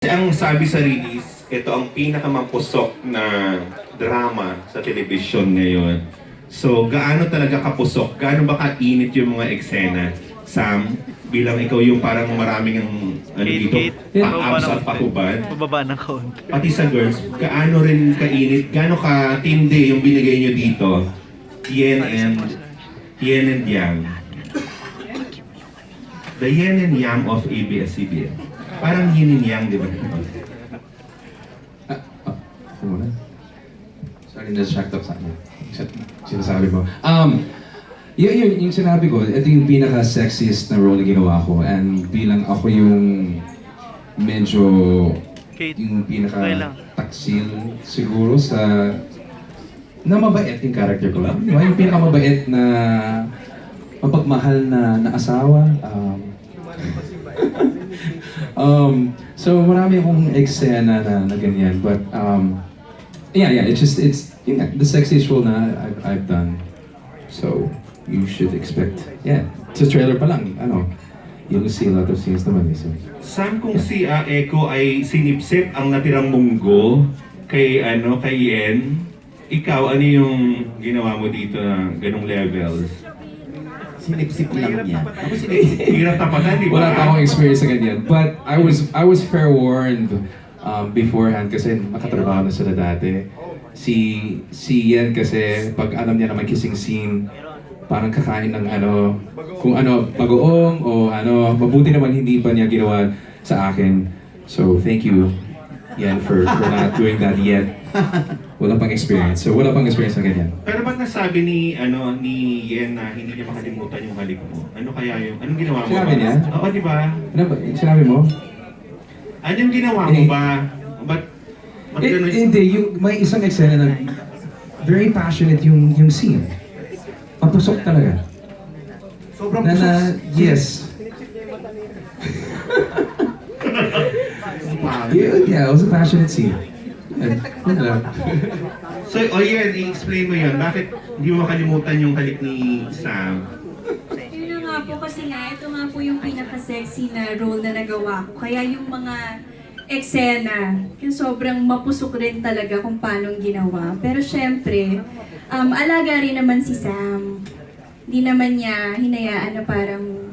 Ang sabi sa release, ito ang pinakamampusok na drama sa telebisyon ngayon. So, gaano talaga kapusok? Gaano ba kainit yung mga eksena? Sam, bilang ikaw yung parang maraming ang dito, pa-abs at pahubad. Pababa ng kaunti. Pati sa girls, gaano rin kainit? Gaano katindi yung binigay nyo dito? Yen and Yang. The yen and yang of ABS-CBN. Parang yin and yang, di ba? Muna. Sorry, na-distract ako sa akin. Sinasabi mo. Yung sinabi ko, ito yung pinaka-sexiest na role na ginawa ko. And bilang ako yung medyo yung pinaka-taksil siguro sa na mabait yung character ko. Di ba? Yung pinaka-mabait na mapagmahal na asawa. So marami akong eksena na ganyan, but it's the sexiest role na I've done. So you should expect, sa trailer pa lang, you'll see a lot of scenes naman. So. Sam, kung si Echo ay sinipsip ang natirang munggo kay Yen, ikaw, ano yung ginawa mo dito na ganong levels? Sinipsip lang niya. Ako sinipsip. Hirap tapatan, di ba? Wala pa akong experience sa ganyan. But I was fair warned beforehand kasi makatrabaho na sila dati. Si Yen kasi pag alam niya na may kissing scene, parang kakain ng kung bagoong o mabuti naman hindi pa niya ginawa sa akin. So thank you, Yen, for not doing that yet. Wala pang experience. So wala pang experience na ganyan. Pero ba't nasabi ni Yen na hindi niya makalimutan yung halik mo? Ano kaya yung, anong ginawa mo Sinabi ba? niya? Oo, di ba? Ano ba? Sinabi mo? Ano yung ginawa mo ba? Ba't Hindi, may isang eksena na very passionate yung scene. Papusok talaga. sobrang Na, pusok? yes. Yeah, it was a passionate scene. So, Yen, i-explain mo yun. Bakit hindi mo makalimutan yung halik ni Sam? Yun na nga po kasi nga, ito nga po yung pinaka-sexy na role na nagawa ko. Kaya yung mga eksena, yung sobrang mapusok rin talaga kung paano ginawa. Pero syempre, alaga rin naman si Sam. Hindi naman niya hinayaan na parang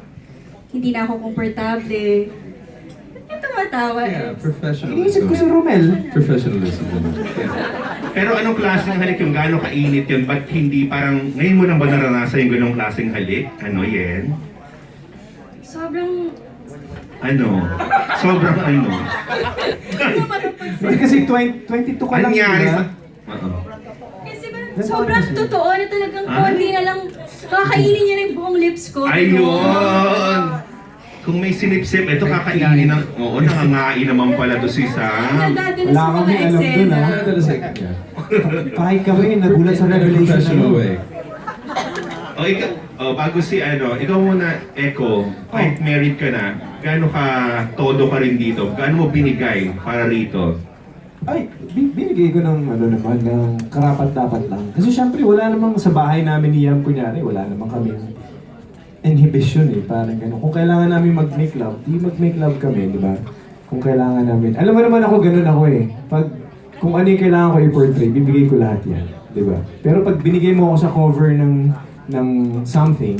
hindi na ako komportable. Yung tumatawa Yeah, eh. professionalism. Iniisip ko si Romel. Professionalism. Yeah. Pero anong klaseng halik yung gaano kainit yun? Ba't hindi parang, ngayon mo nang ba naranasan yung ganong klaseng halik? Yen? Sobrang, Sobrang Hindi kasi 22 ka lang, Anyari diba? sa... Oo. kasi ba, sobrang totoo na talagang konti na lang kakainin niya ng buong lips ko. Ayun! Kung may sinipsip, ito kakainin ng... Oo, nangangain naman pala to si Sam. Nagdadala Wala sa mga kami alam dun, eksena. ha? Kahit kami, nagulat sa revelation na Professional yun. way. Bago si ikaw muna, Echo, kahit married ka na, gaano ka todo ka rin dito? Gaano mo binigay para rito? Ay, binigay ko ng karapat-dapat lang. Kasi syempre, wala namang sa bahay namin ni Yam, kunyari, wala namang kami inhibition parang gano'n. Kung kailangan namin mag-make love, di mag-make love kami, di ba? Kung kailangan namin. Alam mo naman ako, ganun ako eh. Kung ano yung kailangan ko i-portray, bibigay ko lahat yan, di ba? Pero pag binigay mo ako sa cover ng something,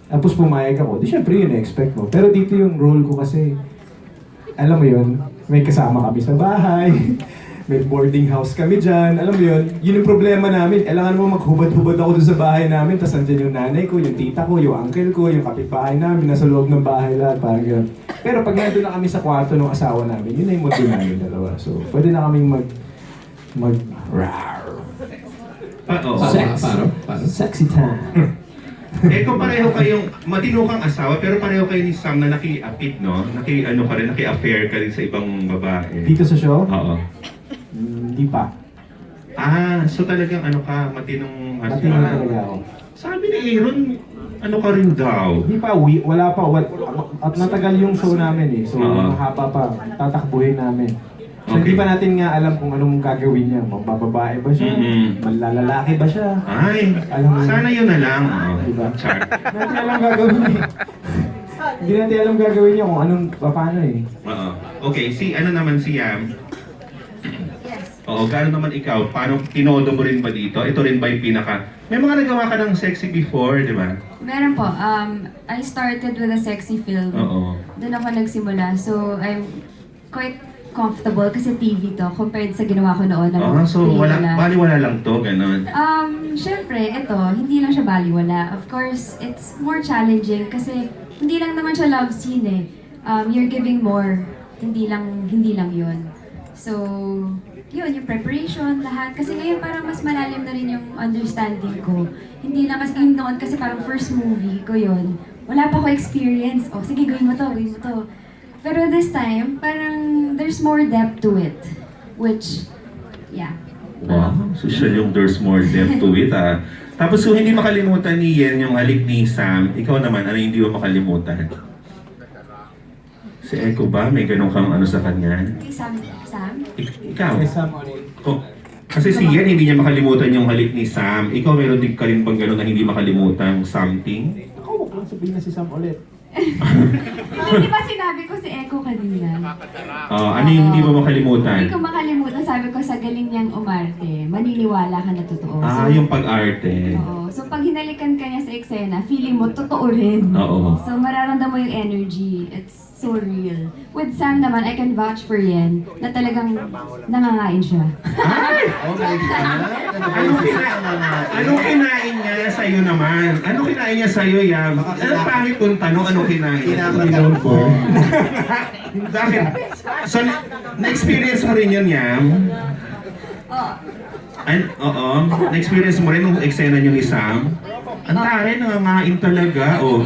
tapos pumayag ako, di syempre yun na-expect mo. Pero dito yung role ko kasi, alam mo yun, may kasama kami sa bahay, may boarding house kami dyan, alam mo yun, yun yung problema namin. Kailangan mo maghubad-hubad ako dun sa bahay namin, tapos andyan yung nanay ko, yung tita ko, yung uncle ko, yung kapitbahay namin, nasa loob ng bahay lahat, parang gano'n. Pero pag nandun na kami sa kwarto ng asawa namin, yun na yung mundo namin dalawa. So, pwede na kaming sexy time. Kung pareho kayong, matino kang asawa, pero pareho kayo ni Sam na naki-apit, no? Naki-affair ka rin sa ibang babae. Dito sa show? Oo. Hindi pa. So talagang matinong Matino talaga ako. Sabi ni Aaron, ka rin daw. Hindi pa, wala pa. At matagal yung show namin eh. So, mahaba pa. Tatakbuhin namin. So, Okay. hindi pa natin nga alam kung anong gagawin niya. Magbababae ba siya? Malalalaki ba siya? Ay, Alam mo- sana yun na lang. Diba? Char. Natin alam gagawin eh. Hindi natin alam gagawin niya kung anong, paano eh. Oo. Okay, si ano naman si Yam? Oo, gaano naman ikaw? Paano tinodo mo rin ba dito? Ito rin ba yung pinaka... May mga nagawa ka ng sexy before, di ba? Meron po. I started with a sexy film. Oo. Doon ako nagsimula. So, I'm quite comfortable kasi TV to compared sa ginawa ko noon. na So pelikula. baliwala lang to, ganon. Syempre, ito, hindi lang siya baliwala. Of course, it's more challenging kasi hindi lang naman siya love scene eh. You're giving more. Hindi lang yun. So, yun, yung preparation, lahat. Kasi ngayon parang mas malalim na rin yung understanding ko. Hindi lang kasi yung noon kasi parang first movie ko yun. Wala pa ko experience. Oh, sige, gawin mo to. Pero this time, parang there's more depth to it. Which, yeah. Wow, social yung there's more depth to it ah. Tapos kung hindi makalimutan ni Yen yung halik ni Sam, ikaw naman, ano hindi mo makalimutan? Si Echo ba? May ganun kang ano sa kanya? Kay Sam? Ikaw? Kay Sam ulit. Kasi si Yen hindi niya makalimutan yung halik ni Sam. Ikaw meron din ka rin bang ganun na hindi makalimutan something? Ako, huwag lang sabihin na si Sam ulit. Hindi ba sinabi ko si Echo kanina? Ano yung hindi mo makalimutan? Hindi ko makalimutan, sabi ko sa galing niyang umarte, maniniwala ka na totoo. Yung pag-arte. Oo. So pag hinalikan ka niya sa eksena, feeling mo totoo rin. Oo. So mararamdaman mo yung energy. It's so real. With Sam naman, I can vouch for Yen na talagang nangangain siya. Anong kinain niya sa'yo naman? Anong kinain niya sa'yo, Yam? Ano pangit kung tanong anong kinain? Known for. Bakit? So, na-experience mo rin yun, Yam? Oo. Oo. Na-experience mo rin yung eksena niyo ni Sam? Ang tari, nangangain talaga. Oh.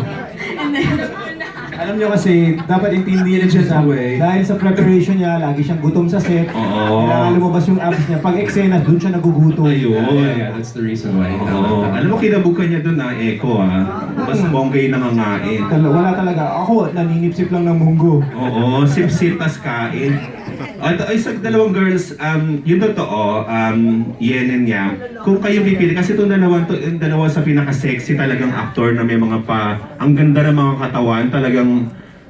Alam niyo kasi, dapat intindihin siya sa dahil sa preparation niya, lagi siyang gutom sa set. Oo. Kailangan lumabas yung abs niya. Pag eksena, doon siya nagugutom. Ayun. Yeah, that's the reason why. Oo. Alam mo, kinabukan niya doon na Echo, ha? Mas bonggay nangangain. Wala talaga. Ako, naninipsip lang ng munggo. Oo, sip-sip tas kain. Ito ay sa dalawang girls, yung totoo, Yen and Yam, kung kayo pipili, kasi itong dalawa sa pinaka-sexy talagang actor na may mga ang ganda ng mga katawan, talagang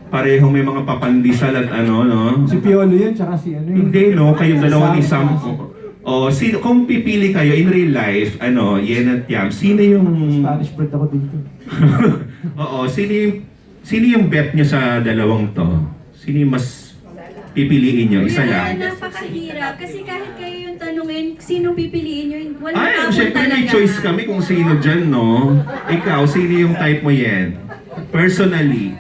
parehong may mga papandisal at ano, no? Si Piolo yun, tsaka si ano yun. Hindi, no? Kayong dalawa ni Sam. Sam. Sino, kung pipili kayo in real life, Yen at Yam, sino yung... Spanish bread ako dito. Oo, sino yung bet nyo sa dalawang to? Sino yung mas pipiliin nyo? Isa lang. Napakahirap. Kasi kahit kayo yung tanungin, sino pipiliin nyo, wala Ay, tapon syempre may talaga. choice kami kung sino dyan, no? Ikaw, sino yung type mo yan? Personally.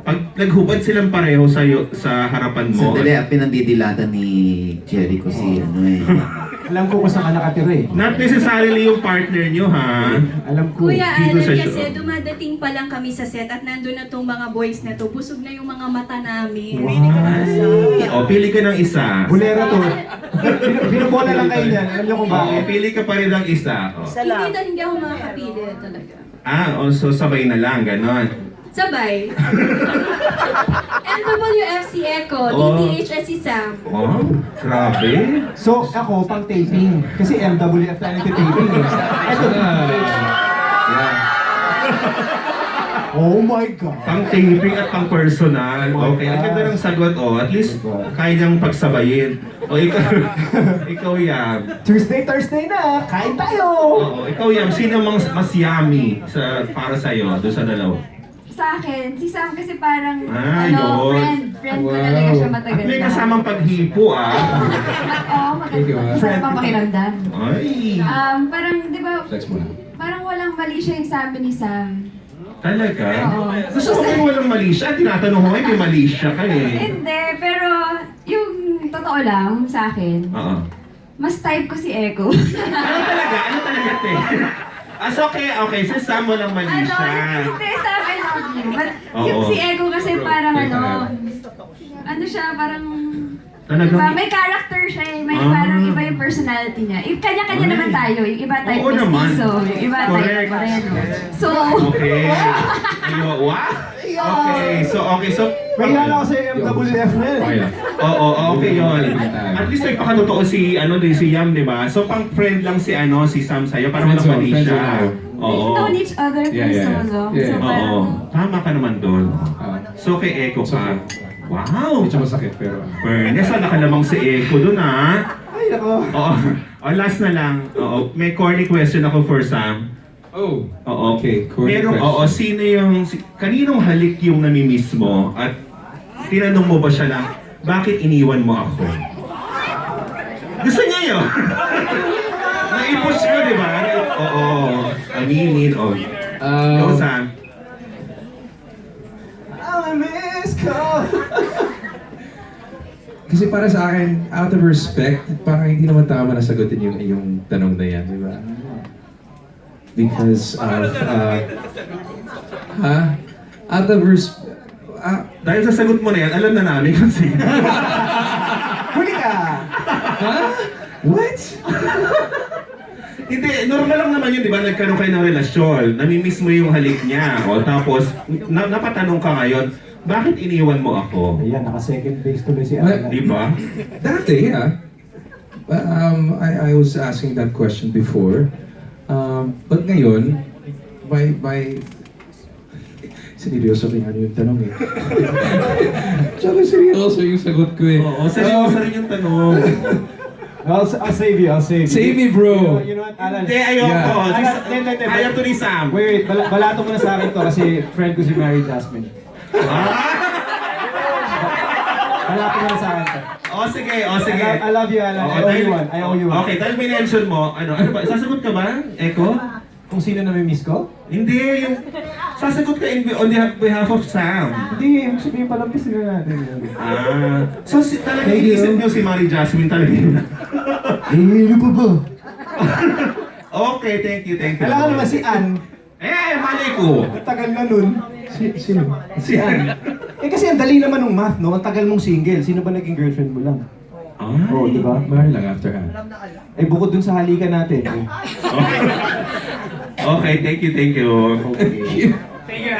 Pag naghubad silang pareho sa harapan mo, Sandali, pinandidilatan ni Jericho si ano eh. Alam ko kung saan ka nakatira eh. not necessarily yung partner nyo, ha? Alam ko. Kuya Dito Alan, sa kasi show. dumadating pa lang kami sa set at nandun na tong mga boys na to. Busog na yung mga mata namin. Ay, pili ka ng isa. Bulero to. Binubola lang kayo niyan. Alam niyo kung Oo, bakit? pili ka pa rin ng isa. Oh. Hindi ako makakapili talaga. So sabay na lang, ganon. Sabay. MWFC Echo, Oh. DTHS si Sam. Oh, grabe. So, ako, pang taping. Kasi MWF na nagtitaping eh. Ito, Yeah. oh my God. Pang taping at pang personal. Okay, ang ganda ng sagot, oh. At least, kaya niyang pagsabayin. O, ikaw Yam. Thursday na. Kain tayo. Oo, ikaw Yam. Sino mas yummy para sa'yo, doon sa dalawa? Sa akin, si Sam kasi parang, Yun. friend ko talaga siya At matagal may na. kasamang paghipo, ah. Oo, maganda. Sarap ang pakiramdam. Ay, Parang, di ba, Flex mo na. parang walang mali siya yung sabi ni Sam. talaga? Oo. Gusto ko yung walang mali siya. Tinatanong ko, may mali siya ka eh. Hindi, pero yung totoo lang sa akin, Oo. mas type ko si Echo. Ano talaga, te? So okay, so Sam walang mali Ano, siya. hindi sa akin. But yung Oo. si Echo kasi parang ano siya, parang, Talagang- diba, may character siya eh. May Ah. parang iba yung personality niya. Kanya-kanya Ay. naman tayo. Yung iba type Oo naman. mestizo, yung iba type Correct. moreno. So, Okay. Wow. Okay, so May hila ako sa MWF na yun. Okay lang. Oo, okay yun. At least may pakatotoo si Yam, di ba? So pang friend lang si Sam sa'yo para walang mali Friends siya. zone. We've known each other for Yeah, yeah, so long. yeah. So Oo. parang, Tama ka naman doon. Ah, So kay Eko ka. Wow! medyo masakit pero... Fairness, nakalamang si Eko doon ha. Ay, nako. Oo. O, last na lang. Oo. May corny question ako for Sam. Oh! Oo. Okay, corny Merong, question. oo, sino yung, kaninong halik yung namimiss mo? At tinanong mo ba siya lang, bakit iniwan mo ako? Gusto niya yun. Naipush mo, di ba? Oo. Aminin, o. Go, Sam. I'm a miss call. Kasi para sa akin, out of respect, parang hindi naman tama na sagutin yung tanong na yan, di ba? Because of, out of respect, Dahil sa sagot mo na yan, alam na namin kung sino. Huli ka! what? Hindi, normal lang naman yun, di ba? Nagkaroon kayo ng relasyon. Namimiss mo yung halik niya. O tapos, napatanong ka ngayon, bakit iniwan mo ako? Ayan, naka-second base tuloy si What? Alan. Di ba? Dati, yeah. I was asking that question before. But ngayon, by seryoso rin ano yung tanong eh. Tsaka seryoso yung sagot ko eh. Oo, seryoso rin yung tanong. I'll save you, I'll save you. Save me, bro. You know what, Alan? Hindi, ayoko. Yeah. Hindi. Ayaw to ni Sam. Wait, balato mo na sa akin to kasi friend ko si Mary Jasmine. Ah! Balato mo na sa akin to. Sige. I love you, Alan. I owe you one. I owe you one. Okay, dahil minention mo, ano ba? Sasagot ka ba, Eko? Kung sino na may miss ko? Hindi, yung... Sasagot ka on behalf of Sam. Hindi, ibig sabihin palampis na natin. So talaga Thank you. iisip niyo si Mary Jasmine talaga yun. Ano pa ba? Okay, thank you. Kailangan naman si Ann. Mali ko. Ang tagal na nun. Sino? Si Ann. Kasi ang dali naman ng math, no? Ang tagal mong single. Sino ba naging girlfriend mo lang? Oo, di ba? Mahal lang after Han. Ay, bukod dun sa halikan natin. Okay, thank you. Okay.